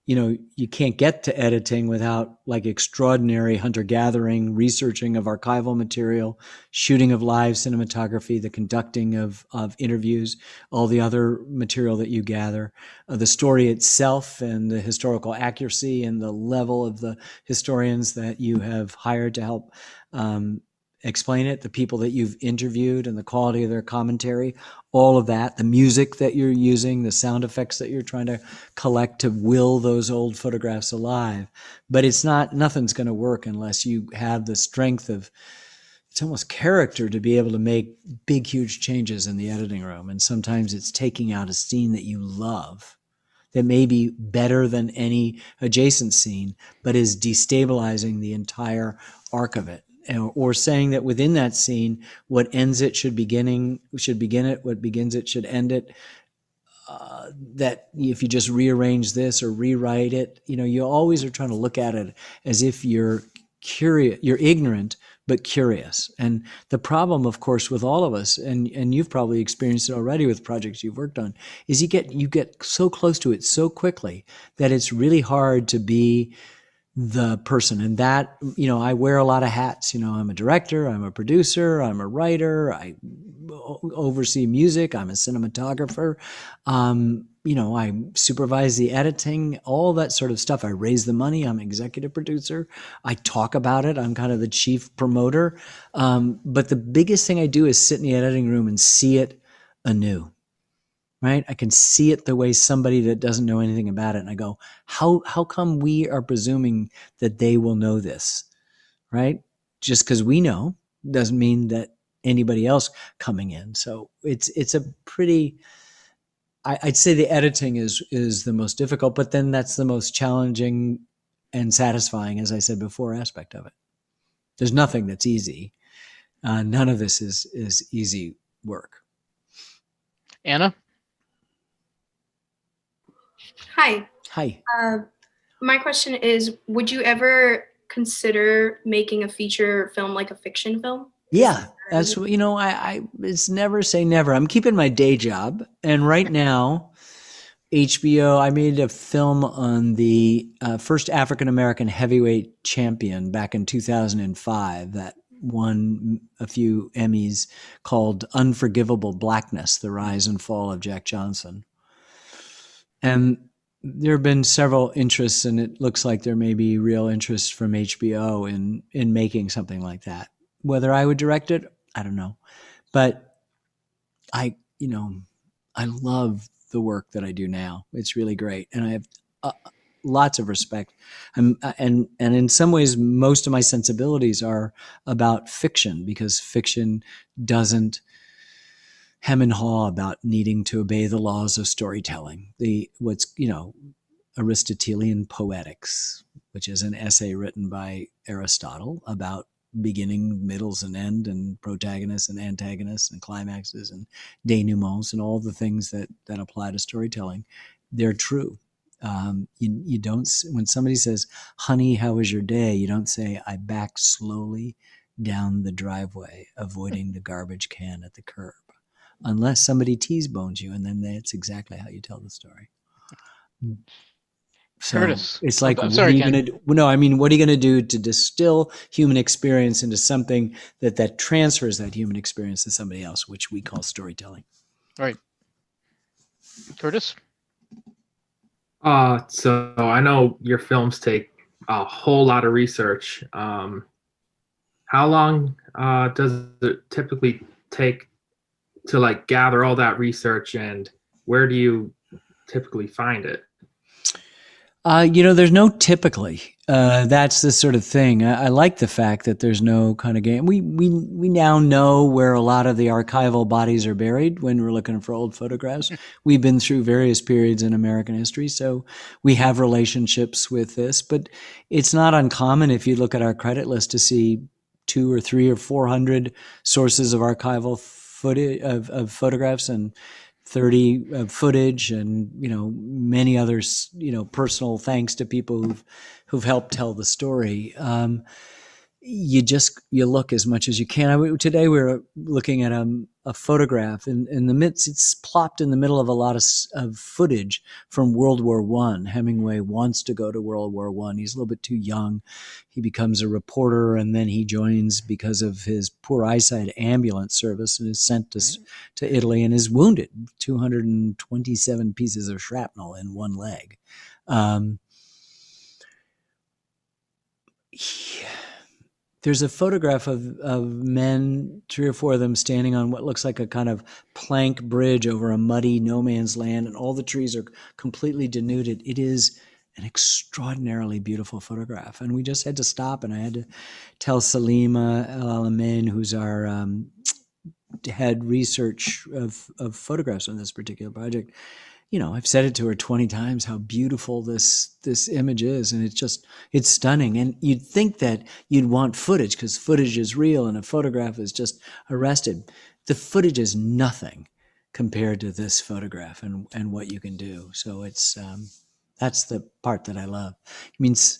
You can't get to editing without extraordinary hunter-gathering, researching of archival material, shooting of live cinematography, the conducting of interviews, all the other material that you gather, the story itself and the historical accuracy and the level of the historians that you have hired to help explain it, the people that you've interviewed and the quality of their commentary, all of that, the music that you're using, the sound effects that you're trying to collect to will those old photographs alive. But nothing's going to work unless you have the strength of, it's almost character to be able to make big, huge changes in the editing room. And sometimes it's taking out a scene that you love that may be better than any adjacent scene, but is destabilizing the entire arc of it. Or saying that within that scene, what ends it should begin it, what begins it should end it. That if you just rearrange this or rewrite it, you always are trying to look at it as if you're curious, you're ignorant, but curious. And the problem, of course, with all of us, and you've probably experienced it already with projects you've worked on, is you get so close to it so quickly that it's really hard to be the person. And that, I wear a lot of hats. I'm a director, I'm a producer, I'm a writer, I oversee music, I'm a cinematographer. I supervise the editing, all that sort of stuff. I raise the money, I'm executive producer. I talk about it, I'm kind of the chief promoter. But the biggest thing I do is sit in the editing room and see it anew. Right? I can see it the way somebody that doesn't know anything about it. And I go, how come we are presuming that they will know this? Right? Just because we know doesn't mean that anybody else coming in. So it's a pretty, I'd say the editing is the most difficult, but then that's the most challenging and satisfying, as I said before, aspect of it. There's nothing that's easy. None of this is easy work. Anna? Hi. Hi. My question is, would you ever consider making a feature film like a fiction film? Yeah, that's what, I it's never say never. I'm keeping my day job, and right now, HBO, I made a film on the first African American heavyweight champion back in 2005 that won a few Emmys, called Unforgivable Blackness: The Rise and Fall of Jack Johnson. And there have been several interests, and it looks like there may be real interest from HBO in making something like that. Whether I would direct it, I don't know. But I love the work that I do now. It's really great, and I have lots of respect. And in some ways, most of my sensibilities are about fiction, because fiction doesn't hem and haw about needing to obey the laws of storytelling. Aristotelian poetics, which is an essay written by Aristotle about beginning, middles, and end, and protagonists and antagonists and climaxes and denouements and all the things that apply to storytelling. They're true. You don't, when somebody says, "Honey, how was your day?" you don't say, "I backed slowly down the driveway, avoiding the garbage can at the curb," unless somebody tease-bones you, and then that's exactly how you tell the story. So Curtis, it's like, I'm what sorry, are you Ken. going to do? No, I mean, what are you going to do to distill human experience into something that transfers that human experience to somebody else, which we call storytelling? Right. Curtis? So I know your films take a whole lot of research. How long does it typically take to like gather all that research, and where do you typically find it? There's no typically. That's the sort of thing. I like the fact that there's no kind of game. We now know where a lot of the archival bodies are buried when we're looking for old photographs. We've been through various periods in American history, so we have relationships with this. But it's not uncommon, if you look at our credit list, to see 200 or 300 or 400 sources of archival footage of photographs, and 30 footage, and many others, personal thanks to people who've helped tell the story. You look as much as you can. Today we were looking at a photograph in the midst. It's plopped in the middle of a lot of footage from World War I. Hemingway wants to go to World War I. He's a little bit too young. He becomes a reporter, and then he joins, because of his poor eyesight, ambulance service, and is sent to Italy, and is wounded. 227 pieces of shrapnel in one leg. There's a photograph of men, 3 or 4 of them, standing on what looks like a kind of plank bridge over a muddy no man's land, and all the trees are completely denuded. It is an extraordinarily beautiful photograph. And we just had to stop, and I had to tell Salima El Alamein, who's our head research of photographs on this particular project. I've said it to her 20 times how beautiful this image is, and it's stunning. And you'd think that you'd want footage, because footage is real and a photograph is just arrested. The footage is nothing compared to this photograph and what you can do. So it's that's the part that I love. It means,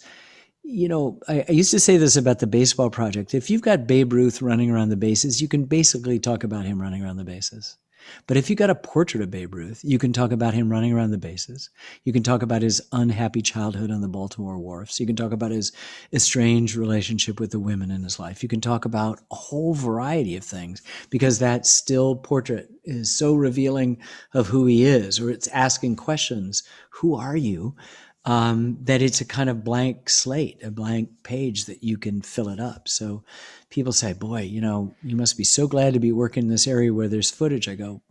I used to say this about the baseball project. If you've got Babe Ruth running around the bases, you can basically talk about him running around the bases. But if you got a portrait of Babe Ruth, you can talk about him running around the bases. You can talk about his unhappy childhood on the Baltimore wharfs. You can talk about his estranged relationship with the women in his life. You can talk about a whole variety of things, because that still portrait is so revealing of who he is, or it's asking questions. Who are you? That it's a kind of blank slate, a blank page that you can fill it up. So people say, boy, you must be so glad to be working in this area where there's footage. I go,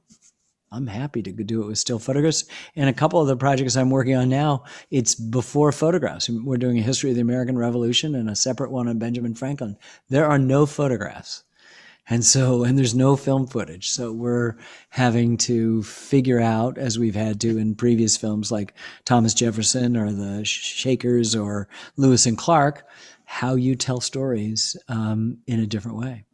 I'm happy to do it with still photographs. And a couple of the projects I'm working on now, it's before photographs. We're doing a history of the American Revolution and a separate one on Benjamin Franklin. There are no photographs. And there's no film footage. So we're having to figure out, as we've had to in previous films like Thomas Jefferson or the Shakers or Lewis and Clark, how you tell stories in a different way.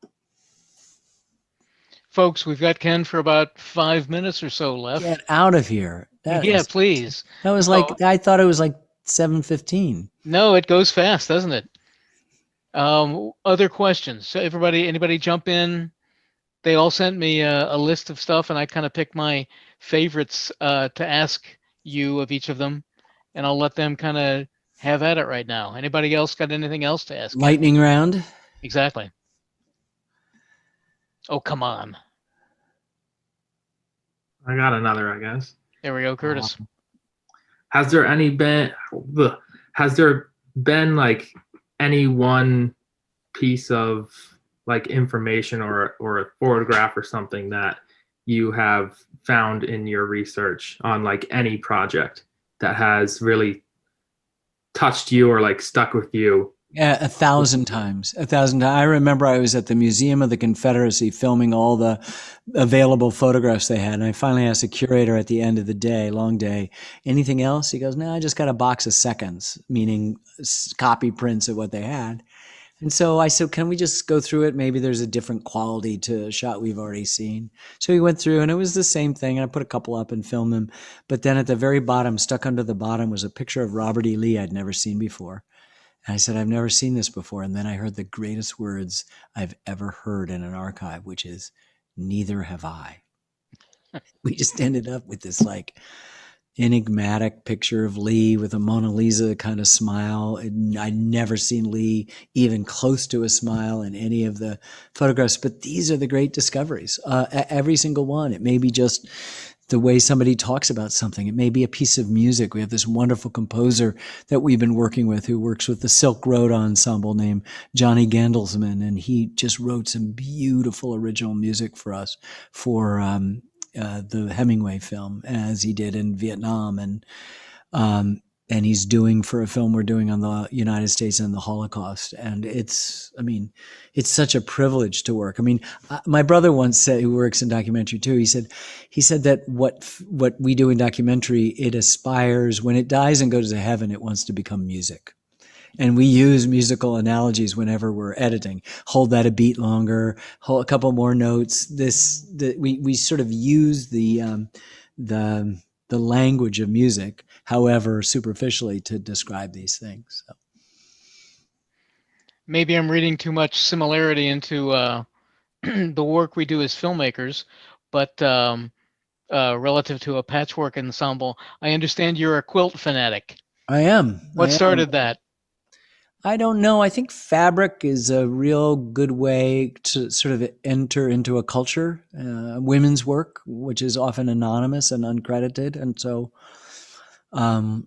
Folks, we've got Ken for about 5 minutes or so left. Get out of here. Please. That was I thought it was like 7:15. No, it goes fast, doesn't it? Other questions? So anybody jump in? They all sent me a list of stuff, and I kind of picked my favorites to ask you of each of them, and I'll let them kind of have at it right now. Anybody else got anything else to ask? Lightning round. Exactly. Oh, come on. I got another, I guess. There we go, Curtis. Has there been like any one piece of like information or a photograph or something that you have found in your research on like any project that has really touched you or like stuck with you? Yeah, 1,000 times. 1,000 times. I remember I was at the Museum of the Confederacy filming all the available photographs they had. And I finally asked the curator at the end of the day, long day, anything else? He goes, no, I just got a box of seconds, meaning copy prints of what they had. And so I said, can we just go through it? Maybe there's a different quality to a shot we've already seen. So we went through and it was the same thing. I put a couple up and filmed them. But then at the very bottom, stuck under the bottom, was a picture of Robert E. Lee I'd never seen before. And I said, I've never seen this before. And then I heard the greatest words I've ever heard in an archive, which is, neither have I. We just ended up with this like enigmatic picture of Lee with a Mona Lisa kind of smile. I'd never seen Lee even close to a smile in any of the photographs, but these are the great discoveries. Every single one. It may be just the way somebody talks about something. It may be a piece of music. We have this wonderful composer that we've been working with who works with the Silk Road Ensemble named Johnny Gandelsman, and he just wrote some beautiful original music for us for the Hemingway film, as he did in Vietnam, and he's doing for a film we're doing on the United States and the Holocaust. And it's such a privilege to work. I mean, my brother once said, who works in documentary too, he said that what we do in documentary, it aspires, when it dies and goes to heaven, it wants to become music. And we use musical analogies whenever we're editing. Hold that a beat longer, hold a couple more notes. We sort of use the language of music, however superficially, to describe these things. So. Maybe I'm reading too much similarity into the work we do as filmmakers, but relative to a patchwork ensemble, I understand you're a quilt fanatic. I am. What started that? I don't know. I think fabric is a real good way to sort of enter into a culture, women's work, which is often anonymous and uncredited. And so my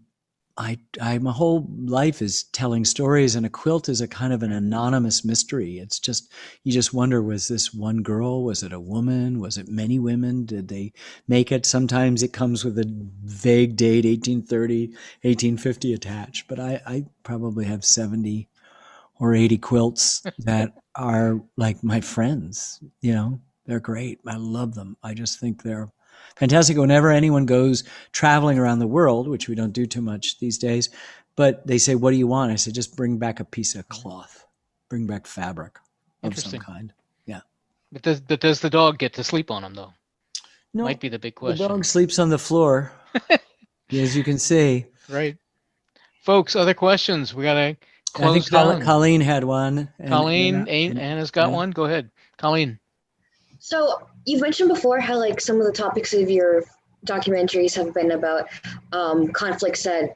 whole life is telling stories, and a quilt is a kind of an anonymous mystery. It's just, you just wonder, was this one girl? Was it a woman? Was it many women? Did they make it? Sometimes it comes with a vague date, 1830, 1850 attached, but I probably have 70 or 80 quilts that are like my friends, they're great. I love them. I just think they're fantastic. Whenever anyone goes traveling around the world, which we don't do too much these days, but they say, what do you want? I say, just bring back a piece of cloth, bring back fabric of some kind. Yeah. But does the dog get to sleep on them though? No, might be the big question. The dog sleeps on the floor, as you can see. Right. Folks, other questions? We got to close I think down. Colleen had one. Colleen, Anna's got one. Go ahead, Colleen. So you've mentioned before how like some of the topics of your documentaries have been about conflicts that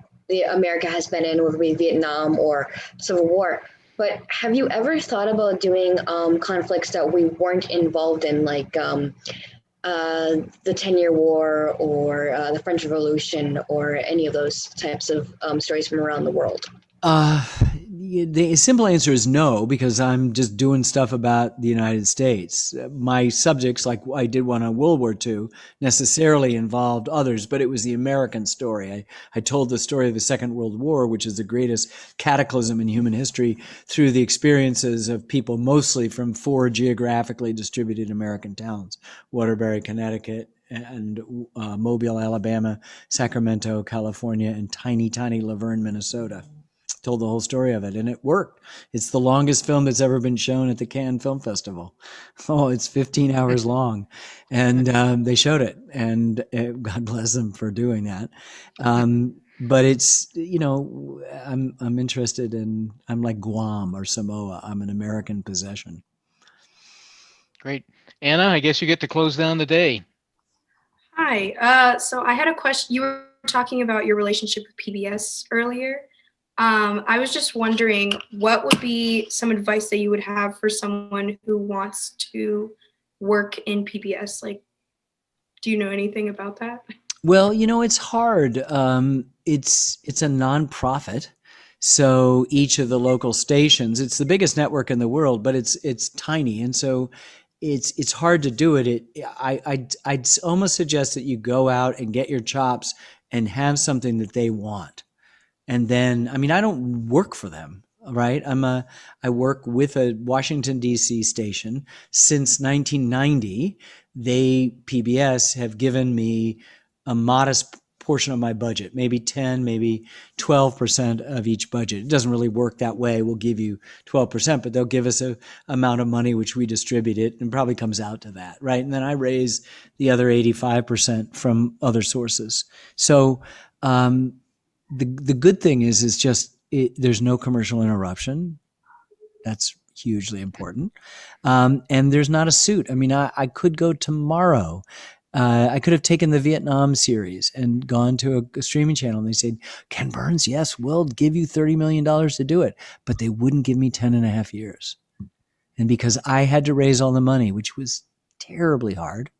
America has been in, whether it be Vietnam or Civil War. But have you ever thought about doing conflicts that we weren't involved in, like the 10-Year War or the French Revolution, or any of those types of stories from around the world? The simple answer is no, because I'm just doing stuff about the United States. My subjects, like I did one on World War II, necessarily involved others, but it was the American story. I told the story of the Second World War, which is the greatest cataclysm in human history, through the experiences of people mostly from 4 geographically distributed American towns: Waterbury, Connecticut, and Mobile, Alabama, Sacramento, California, and tiny, tiny Laverne, Minnesota. Told the whole story of it, and it worked. It's the longest film that's ever been shown at the Cannes Film Festival. Oh, it's 15 hours long, and they showed it, and God bless them for doing that. but it's, I'm interested in, I'm like Guam or Samoa. I'm an American possession. Great. Anna, I guess you get to close down the day. Hi. So I had a question. You were talking about your relationship with PBS earlier. I was just wondering what would be some advice that you would have for someone who wants to work in PBS? Like, do you know anything about that? Well, it's hard. It's a nonprofit, so each of the local stations, it's the biggest network in the world, but it's tiny, and so it's hard to do it. I'd almost suggest that you go out and get your chops and have something that they want. And then, I mean, I don't work for them, right? I work with a Washington D.C. station since 1990. PBS have given me a modest portion of my budget, maybe 10, maybe 12% of each budget. It doesn't really work that way. We'll give you 12%, but they'll give us a amount of money which we distribute it, and probably comes out to that, right? And then I raise the other 85% from other sources. So, the good thing is just there's no commercial interruption. That's hugely important. And there's not a suit. I mean, I could go tomorrow. I could have taken the Vietnam series and gone to a streaming channel, and they said, Ken Burns, yes, we'll give you $30 million to do it. But they wouldn't give me 10 and a half years. And because I had to raise all the money, which was terribly hard,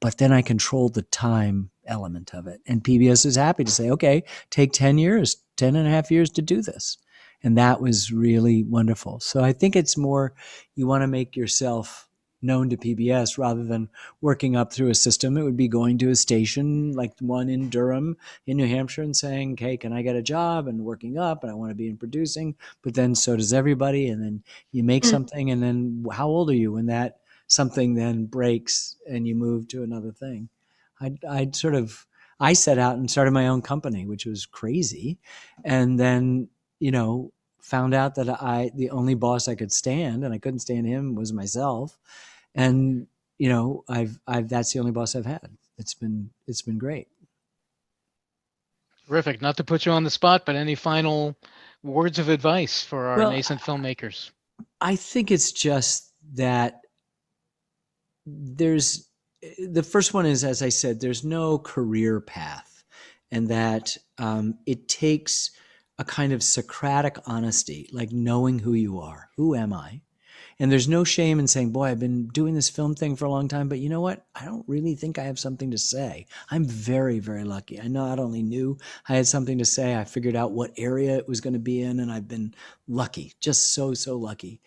but then I controlled the time element of it. And PBS is happy to say, okay, take 10 years, 10 and a half years to do this. And that was really wonderful. So I think it's more, you want to make yourself known to PBS rather than working up through a system. It would be going to a station like the one in Durham in New Hampshire and saying, okay, can I get a job, and working up, and I want to be in producing, but then so does everybody. And then you make something, and then how old are you when that something then breaks and you move to another thing? I set out and started my own company, which was crazy. And then, found out that the only boss I could stand, and I couldn't stand him, was myself. And, that's the only boss I've had. It's been great. Terrific. Not to put you on the spot, but any final words of advice for our nascent filmmakers? I think it's just that the first one is, as I said, there's no career path, and that it takes a kind of Socratic honesty, like knowing who you are. Who am I? And there's no shame in saying, boy, I've been doing this film thing for a long time, but you know what? I don't really think I have something to say. I'm very, very lucky. I not only knew I had something to say, I figured out what area it was going to be in, and I've been lucky, just so lucky.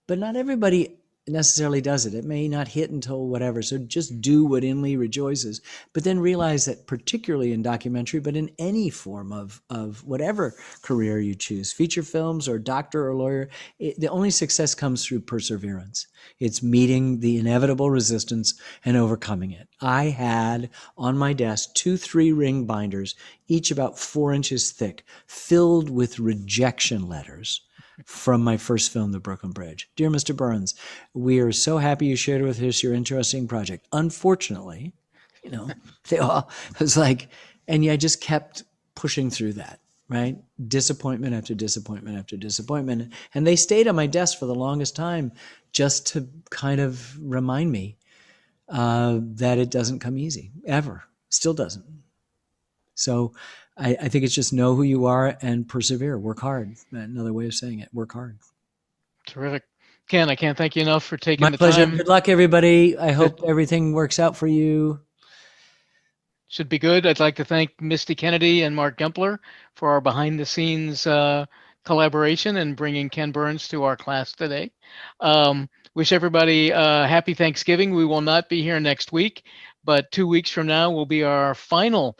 But not everybody necessarily does it. It may not hit until whatever. So just do what inly rejoices, but then realize that, particularly in documentary, but in any form of whatever career you choose, feature films or doctor or lawyer, the only success comes through perseverance. It's meeting the inevitable resistance and overcoming it. I had on my desk 2 3-ring binders, each about 4 inches thick, filled with rejection letters from my first film, The Brooklyn Bridge. Dear Mr. Burns, we are so happy you shared with us your interesting project. Unfortunately, they all, it was like, and I just kept pushing through that, right? Disappointment after disappointment after disappointment. And they stayed on my desk for the longest time, just to kind of remind me that it doesn't come easy, ever. Still doesn't. So I think it's just know who you are and persevere, work hard. Another way of saying it, work hard. Terrific. Ken, I can't thank you enough for taking My pleasure. time. Good luck, everybody. I hope everything works out for you. Should be good. I'd like to thank Misty Kennedy and Mark Gempler for our behind-the-scenes collaboration and bringing Ken Burns to our class today. Wish everybody happy Thanksgiving. We will not be here next week, but 2 weeks from now will be our final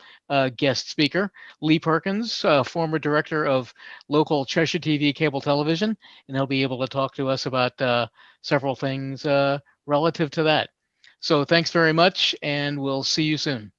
guest speaker, Lee Perkins, former director of local Cheshire TV cable television, and he'll be able to talk to us about several things relative to that. So thanks very much, and we'll see you soon.